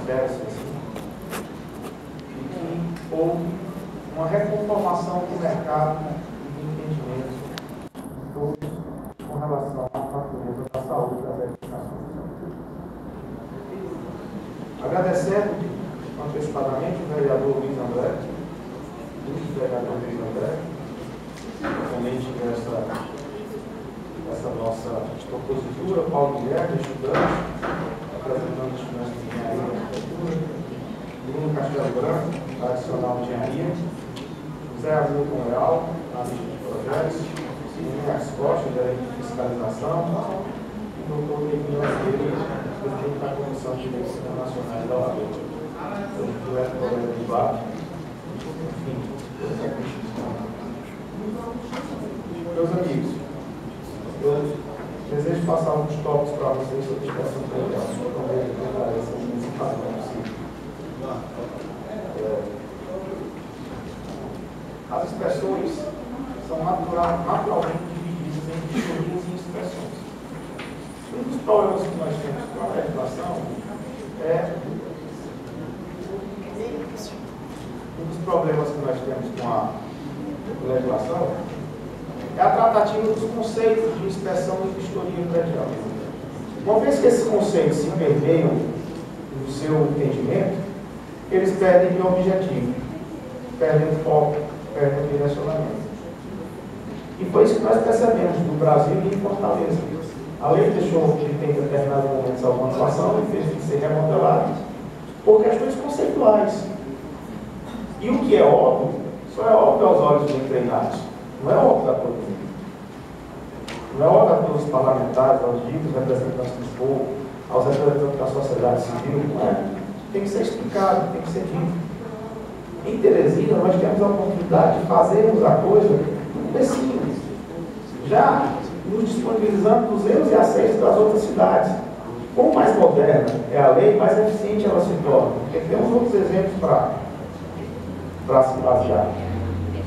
espécie, assim, e que houve uma reconformação do mercado de entendimento de todos com relação à natureza da saúde das edificações. Agradecendo antecipadamente o vereador Luiz André, realmente essa nossa propositura, Paulo Guilherme, estudante, representante de estudantes de engenharia e arquitetura, Bruno Castelo Branco, tradicional de engenharia, José Hamilton Leal, analista de projetos, Inês Costa, gerente de fiscalização, e o doutor Levinho Azevedo, presidente da Comissão de Direitos Internacionais da OAB. Então, direto para o debate, enfim, meus amigos, eu desejo passar alguns tópicos para vocês sobre a expressão predial, para também tentar essa municipalidade possível. As expressões são naturalmente divididas em historias e expressões. Um dos problemas que nós temos com a legislação é a tratativa dos conceitos de inspeção e vistoria predial. Uma vez que esses conceitos se permeiam no seu entendimento, eles perdem o objetivo, perdem o foco, perdem o direcionamento. E foi isso que nós percebemos no Brasil e em Fortaleza. A lei deixou que tem determinado momento alguma atuação e fez que ser remodelado por questões conceituais. E o que é óbvio, só é óbvio aos olhos dos treinados. Não é óbvio a todo mundo. Não é óbvio a todos os parlamentares, aos ditos representantes do povo, aos representantes da sociedade civil. Não é. Tem que ser explicado, tem que ser dito. Em Teresina, nós temos a oportunidade de fazermos a coisa muito simples. Já nos disponibilizando dos erros e acertos das outras cidades. Quanto mais moderna é a lei, mais eficiente ela se torna. Porque temos outros exemplos para se basear.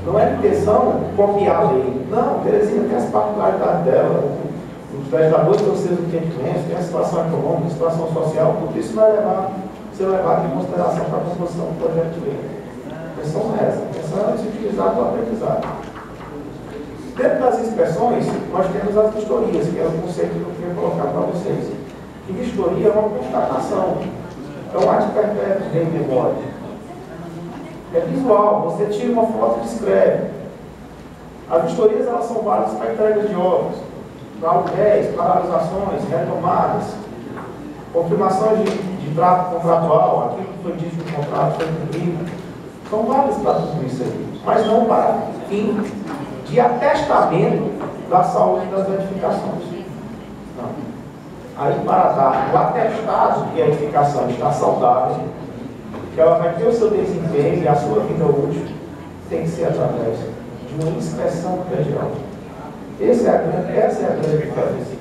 Não é intenção copiar a lei. Não, Teresina tem as particularidades dela. Os legisladores têm os seus entendimentos, tem a situação econômica, a situação social, tudo isso vai ser levado em consideração para a composição do projeto de lei. A intenção não é essa. A intenção é se utilizar para o aprendizado. Dentro das inspeções, nós temos as vistorias, que é o conceito que eu queria colocar para vocês. E vistoria é uma constatação. É um ato perpétuo de memória. É visual, você tira uma foto e descreve. As vistorias elas são válidas para entrega de obras, para aluguéis, paralisações, retomadas, confirmações de trato contratual, aquilo que foi dito no contrato foi cumprido. São válidas para tudo isso aí, mas não para fim de atestamento da saúde das edificações. Não. Aí, para dar o atestado que a edificação está saudável, que ela vai ter o seu desempenho e a sua vida útil, tem que ser através de uma inspeção predial. Essa é a grande diferença.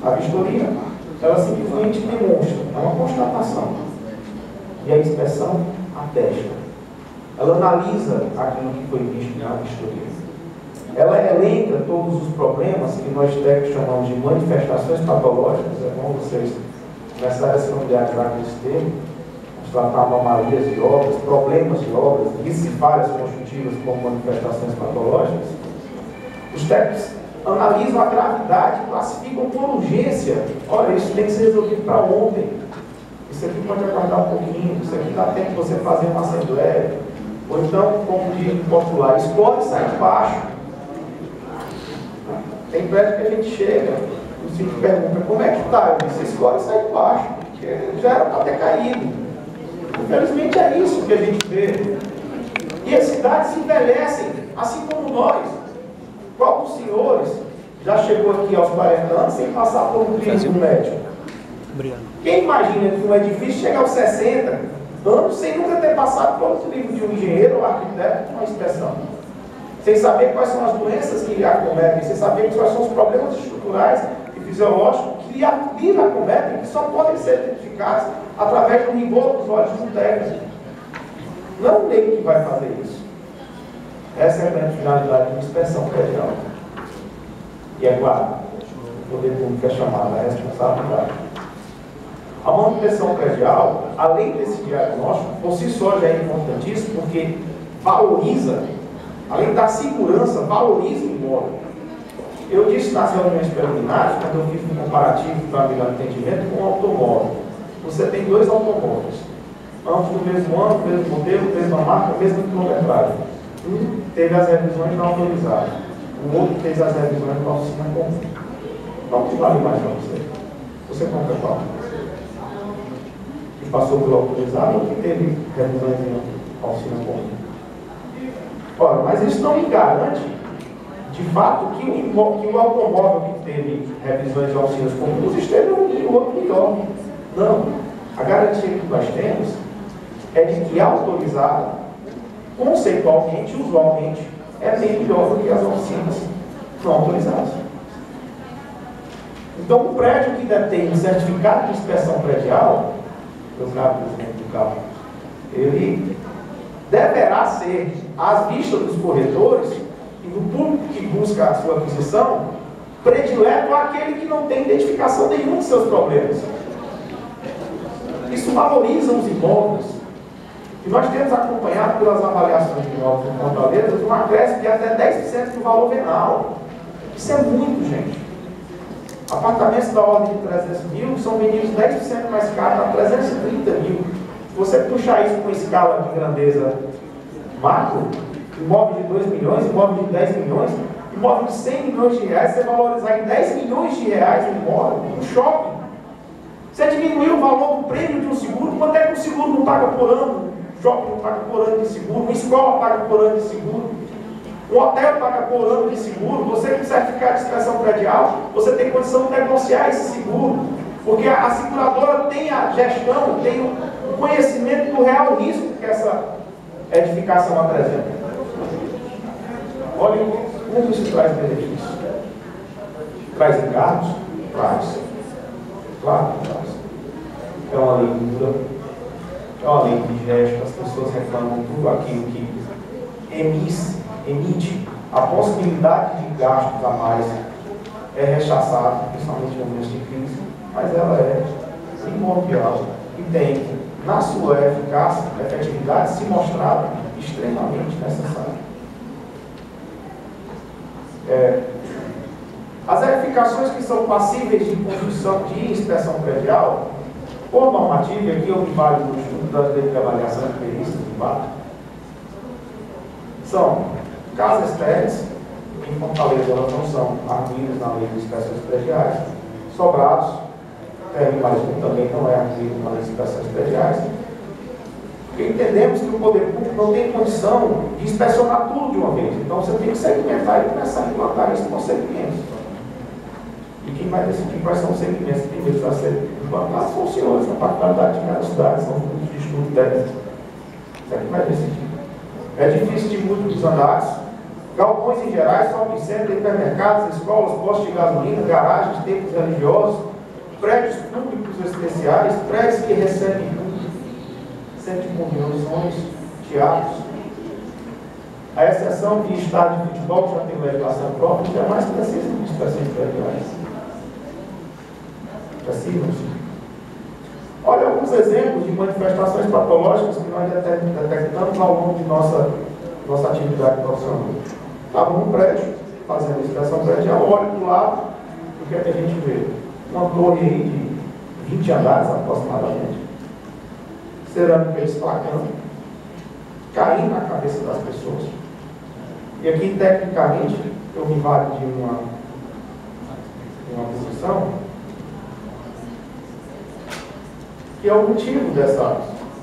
A vistoria, ela simplesmente demonstra, é uma constatação. E a inspeção atesta. Ela analisa aquilo que foi visto na vistoria. Ela elenca todos os problemas que nós técnicos chamamos de manifestações patológicas. É bom vocês começarem a se familiarizar com esse termo. Tratar anomalias de obras, problemas de obras, riscos e falhas constitutivas como manifestações patológicas. Os técnicos analisam a gravidade, classificam por urgência. Olha, isso tem que ser resolvido para ontem. Isso aqui pode aguardar um pouquinho. Isso aqui dá tempo de você fazer uma assembleia. Ou então, como diz no popular, escolhe e sai de baixo. Tem prédio que a gente chega, o síndico pergunta, como é que está? Eu disse, escolhe e sai de baixo. Porque já era para ter caído. Infelizmente é isso que a gente vê. E as cidades envelhecem, assim como nós. Qual dos senhores já chegou aqui aos 40 anos sem passar por um clínico médico? Quem imagina que um edifício chega aos 60 anos sem nunca ter passado por um livro de um engenheiro ou arquiteto, uma inspeção? Sem saber quais são as doenças que lhe acometem, sem saber quais são os problemas estruturais e fisiológicos que lhe acometem, que só podem ser identificados através do rigor dos olhos do técnico. Não é o leigo que vai fazer isso. Essa é a grande finalidade de uma inspeção predial. E é claro, o poder público é chamado a responsabilidade. A manutenção predial, além desse diagnóstico, por si só já é importantíssimo, porque valoriza, além da segurança, valoriza o imóvel. Eu disse nas reuniões preliminares, quando eu fiz um comparativo para melhor entendimento com um automóvel. Você tem dois automóveis, ambos do mesmo ano, mesmo modelo, mesma marca, mesma quilometragem. Um teve as revisões não autorizadas, o outro fez as revisões da oficina comum. Qual que vale mais para você? Você compra qual? Que passou pelo autorizado ou que teve revisões em oficina comum? Ora, mas isso não me garante, de fato, que o automóvel que teve revisões de oficinas comuns esteja um e o outro melhor. Não. A garantia que nós temos é de que a autorizada, conceitualmente e usualmente, é bem melhor do que as oficinas não autorizadas. Então, um prédio que detém um certificado de inspeção predial, eu gravo o exemplo do carro, ele deverá ser, às vistas dos corretores e do público que busca a sua aquisição, predileto àquele que não tem identificação nenhum de seus problemas. Isso valoriza os imóveis. E nós temos acompanhado pelas avaliações de imóveis em Fortaleza um acréscimo de até 10% do valor venal. Isso é muito, gente. Apartamentos da ordem de 300 mil são vendidos 10% mais caros a 330 mil. Se você puxar isso com escala de grandeza macro, imóvel de 2 milhões, imóvel de 10 milhões, imóvel de 100 milhões de reais, você valorizar em 10 milhões de reais o imóvel, um shopping. Você diminuiu o valor do prêmio de um seguro, quanto é que o seguro não paga por ano? O shopping não paga por ano de seguro, uma escola paga por ano de seguro, um hotel paga por ano de seguro. Você com certificado de inspeção predial, você tem condição de negociar esse seguro, porque a seguradora tem a gestão, tem o conhecimento do real risco que essa edificação apresenta. Olha como isso traz benefício. Traz encargos? Traz. Claro que traz. É uma lei dura, é uma lei de gesto, as pessoas reclamam tudo aquilo que emite a possibilidade de gastos a mais, é rechaçado, principalmente no momento de crise, mas ela é primordial e tem, na sua eficácia, efetividade, se mostrado extremamente necessária. As edificações que são passíveis de construção de inspeção predial, por normativa, e aqui eu me valho do estudo da lei de avaliação de perícia do impacto, são casas térreas, em Fortaleza elas não são arguidas na lei de inspeções prediais, sobrados, térreo mais um também não é arguido na lei de inspeções prediais, porque entendemos que o poder público não tem condição de inspecionar tudo de uma vez, então você tem que segmentar e começar a implantar isso com segmentos. E quem vai decidir quais são os segmentos que primeiro para ser implantados são os senhores, na particularidade de cada cidade, são os grupos de estudo técnico. Isso é que vai decidir. É difícil de múltiplos andares, galpões em gerais, shopping center, hipermercados, escolas, postos de gasolina, garagens, templos religiosos, prédios públicos especiais, prédios que recebem público, centro de convenções, teatros. A exceção de estádio de futebol, que já tem legislação própria, jamais precisa de inspeções prediais. Olha alguns exemplos de manifestações patológicas que nós detectamos ao longo de nossa atividade profissional. Estava num prédio, fazendo inspeção predial, olho do lado, o que é que a gente vê? Uma torre aí de 20 andares aproximadamente, cerâmica esplacando, caindo na cabeça das pessoas. E aqui, tecnicamente, eu me valho de uma posição que é o motivo dessa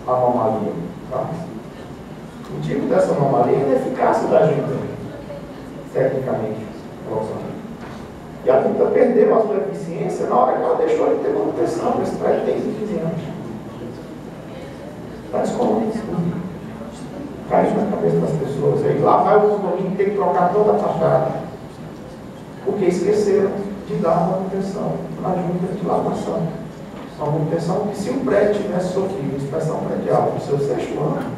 anomalia. Tá? O motivo dessa anomalia é a ineficácia da junta, tecnicamente. E a junta perdeu a sua eficiência na hora que ela deixou de ter manutenção. Esse prédio tem 15 anos. Está escondido. Caiu na cabeça das pessoas. Aí lá vai o condomínio ter que trocar toda a fachada, porque esqueceram de dar manutenção na junta de lavação. Uma manutenção que, se o prédio tivesse sofrido inspeção predial no seu 6º ano,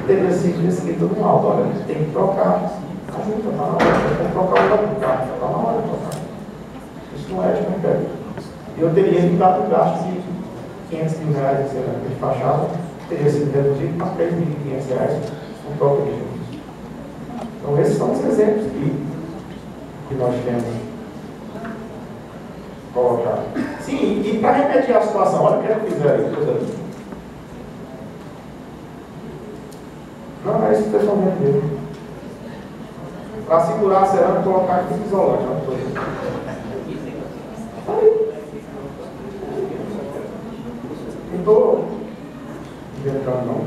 teria sido escrito no laudo: olha, tem que trocar a junta, está na hora, tem que trocar o lado do carro, está na hora de trocar. Isso não é de concreto. E eu teria evitado o gasto R$500 mil em cerâmica de fachada teria sido reduzido para R$3.500 no próprio nível. Então, esses são os exemplos que nós temos colocado. Sim, e para remediar a situação, olha o que eles fizeram aí, coisa linda. Não, é isso que vocês estão vendo mesmo. Para segurar a cerâmica, colocar aqui isolante. Não estou inventando, não.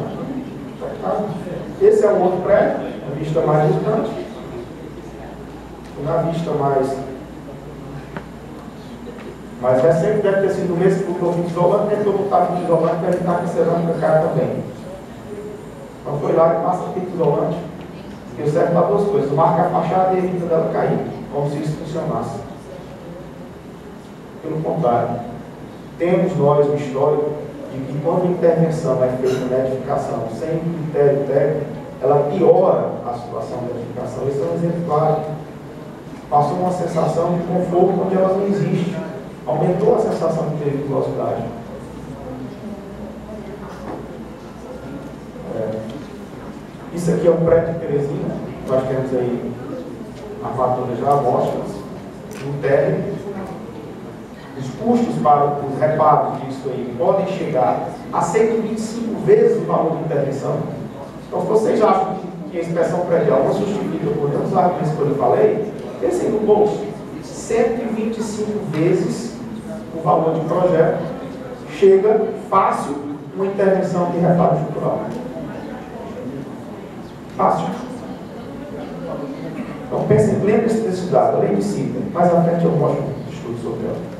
Esse é o outro prédio, a vista mais distante. Na vista mais recente, deve ter sido o mesmo que o fito isolante, porque todo mundo está com isolante para evitar que a cerâmica caia também. Então foi lá que passa o fito isolante, que serve para duas coisas: marca a fachada e evita dela cair, como se isso funcionasse. Pelo contrário, temos nós o histórico de que quando a intervenção é feita na edificação sem critério técnico, ela piora a situação da edificação. Esse é um exemplo claro. Passou uma sensação de conforto onde ela não existe. Aumentou a sensação de periculosidade. Isso aqui é um prédio de Teresina. Nós temos aí a fatura já amostra, no térreo. Os custos para os reparos disso aí podem chegar a 125 vezes o valor de intervenção. Então, se vocês acham que a inspeção predial não justifica por nenhum dos argumentos que eu falei, pensem no bolso. 125 vezes o valor de projeto chega fácil uma intervenção de reparo estrutural. Fácil. Então, pensem, lembre-se desse dado, além de CITA. Mais à frente eu mostro um estudo sobre ela.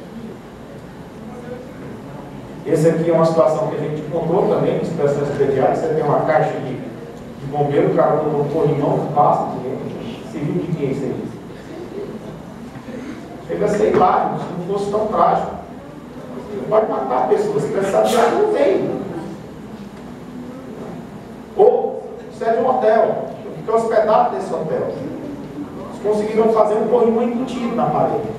Esse aqui é uma situação que a gente encontrou também em inspeções prediais. Você tem uma caixa de bombeiro, o cara botou um corrimão, passa, civil de quem isso aí? Chega a ser hilário, se não fosse tão trágico. Você pode matar a pessoa, se precisar de água, não tem. Ou, você é de um hotel, eu fiquei hospedado nesse hotel. Eles conseguiram fazer um corrimão embutido na parede.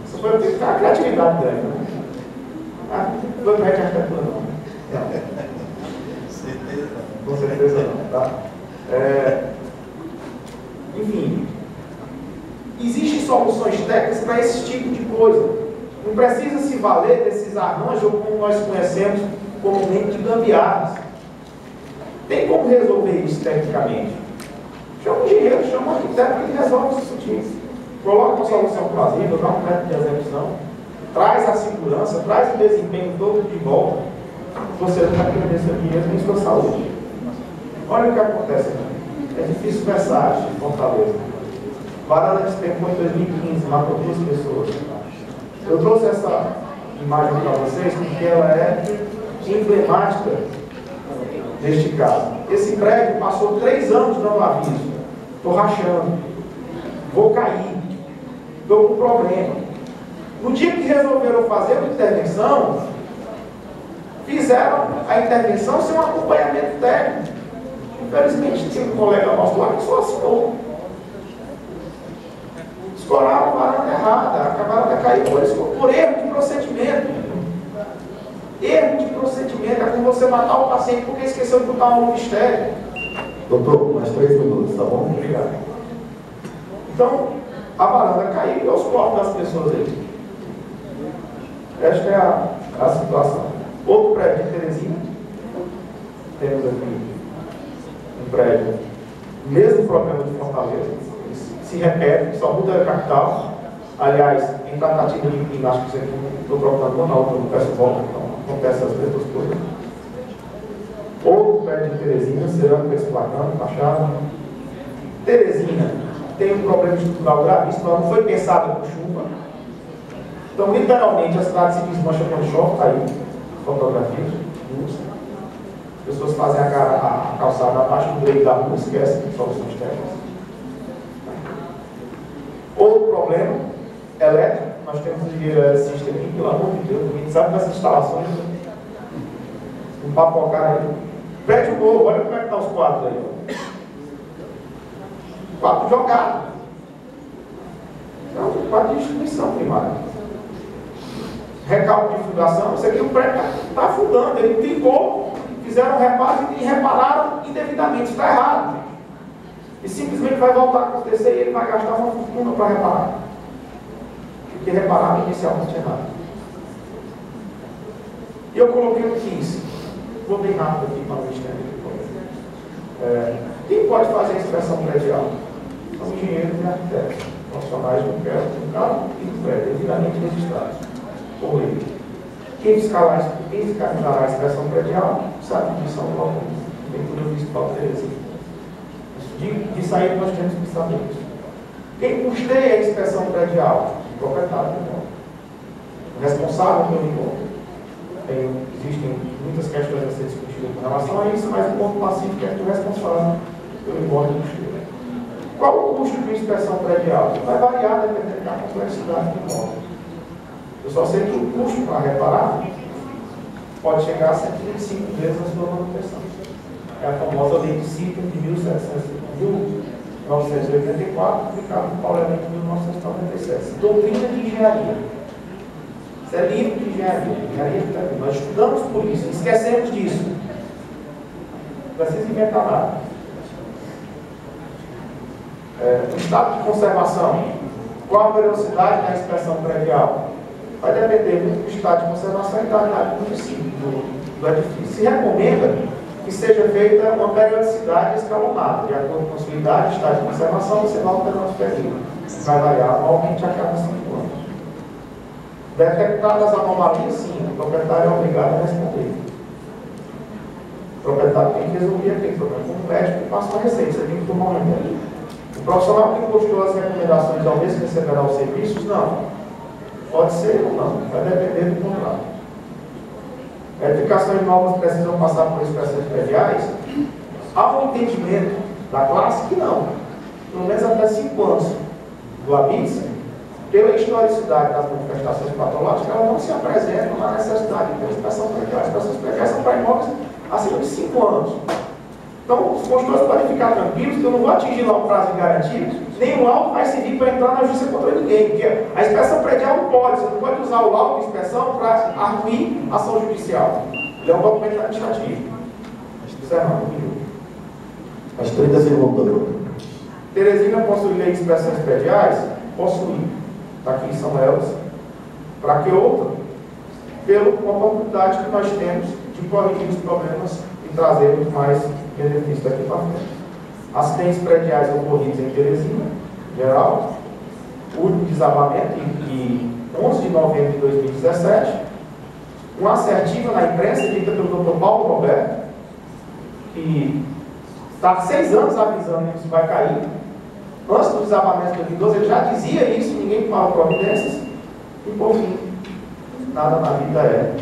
Isso foi uma criatividade grande, né? Foi para a arquitetura, não. Com certeza não, tá? Enfim, existem soluções técnicas para esse tipo de coisa. Não precisa se valer desses arranjos, como nós conhecemos comumente, de gambiarras. Tem como resolver isso tecnicamente? Chama o engenheiro, chama o arquiteto, que resolve isso tudo. Coloca uma solução plausível, dá um método de execução, traz a segurança, traz o desempenho todo de volta. Você não vai perder seu dinheiro nem sua saúde. Olha o que acontece aqui. É difícil versar em Fortaleza. Varanda despencou em 2015, matou 2 pessoas. Eu trouxe essa imagem para vocês porque ela é emblemática neste caso. Esse prédio passou 3 anos dando aviso. Estou rachando, vou cair, estou com problema. No dia que resolveram fazer a intervenção, fizeram a intervenção sem um acompanhamento técnico. Infelizmente, tinha um colega nosso lá que só assinou. Escoraram a varanda errada, acabaram de cair por erro de procedimento. Erro de procedimento é como você matar o paciente porque esqueceu de botar uma luva estéril. Doutor, mais 3 minutos, tá bom? Obrigado. Então, a varanda caiu e os corpos das pessoas aí. Esta é a situação. Outro prédio de Teresina. Temos aqui um prédio, mesmo problema de Fortaleza, se repete, só muda a capital. Aliás, em tratativa de clima, acho que você estou trocando uma na outra, não peço volta, então acontece as mesmas coisas. Outro prédio de Teresina, cerâmica esplacando, fachada. Teresina tem um problema estrutural gravíssimo, ela não foi pensada com chuva. Então, literalmente, a cidade se desmancha quando chove, está aí, fotografias, luz. As pessoas fazem a calçada abaixo do meio da rua, esquecem de soluções técnicas. Outro problema, elétrico. Nós temos um engenheiro eletricista aqui, pelo amor de Deus, a gente sabe dessas instalações. Um papocar aí. Prédio novo, olha como é que estão os quadros aí. Quadro jogado. Então, quadro de distribuição primária. recalque de fundação, isso aqui o prédio está afundando, ele trincou, fizeram um reparo e repararam indevidamente, isso está errado. E simplesmente vai voltar a acontecer e ele vai gastar uma fortuna para reparar. Porque repararam inicialmente errado. E eu coloquei o 15. Vou bem rápido aqui para não estender. Quem pode fazer a inspeção predial? São engenheiros e arquitetos, profissionais do carro e do prédio, devidamente registrados por lei. Quem fiscalizará a inspeção predial sabe que são órgãos, tem tudo municipal de Teresina. De sair nós temos que saber isso. Quem custeia a inspeção predial? O proprietário do imóvel. O responsável pelo imóvel. Existem muitas questões a ser discutidas com relação a isso, mas o ponto pacífico é que o responsável pelo imóvel custeia. Qual o custo de inspeção predial? Vai variar dependendo da complexidade do imóvel. Eu só sei que o custo para reparar pode chegar a 125 vezes a sua manutenção. É a famosa lei de Cita de 1984, publicada no Parlamento de 1997. Doutrina de engenharia. Isso é livro de engenharia. Nós estudamos por isso, esquecemos disso. Não precisa inventar nada. O estado de conservação. Qual a velocidade da inspeção predial? Vai depender muito do estado de conservação e da área do município, do edifício. Se recomenda que seja feita uma periodicidade escalonada, de acordo com a sua idade, estado de conservação, você vai alterando o período. Vai variar anualmente a cada 5 anos. Detectadas as anomalias, sim, o proprietário é obrigado a responder. O proprietário tem que resolver aquele problema. Como médico, passa uma receita, você tem que tomar um remédio. O profissional que postou as recomendações ao mesmo receberá os serviços? Não. Pode ser ou não, vai depender do contrato. Edificações novas precisam passar por inspeções prediais? Há um entendimento da classe que não. Pelo menos até 5 anos do habite, pela historicidade das manifestações patológicas, elas não se apresentam na necessidade de ter inspeção predial. As inspeções prediais são para imóveis acima de 5 anos. Então, os construtores podem ficar tranquilos que eu não vou atingir lá o prazo de garantia, nem o laudo vai servir para entrar na justiça contra ninguém, porque a inspeção predial não pode, você não pode usar o laudo de inspeção para arguir ação judicial. Ele é um documento administrativo. Encerrando. As 30 segundos, doutor. Teresina possui lei de inspeções prediais? Possui. Aqui são elas. Para que outra? Pela oportunidade que nós temos de corrigir os problemas e trazermos mais benefícios daqui para frente. Acidentes prediais ocorridos em Teresina, geral, o último desabamento em 11 de novembro de 2017, uma assertiva na imprensa dita pelo Dr. Paulo Roberto, que está há 6 anos avisando que isso vai cair. Antes do desabamento de 2012, ele já dizia isso, ninguém tomava providências, e por fim, nada na vida é,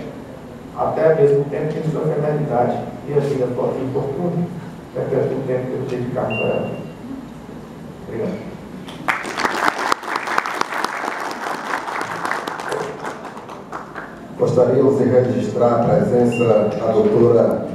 até mesmo o tempo que sua eternidade e a vida pode importuna, perpétua o tempo que eu dedicarmos a ela. Obrigado. Gostaríamos de registrar a presença da doutora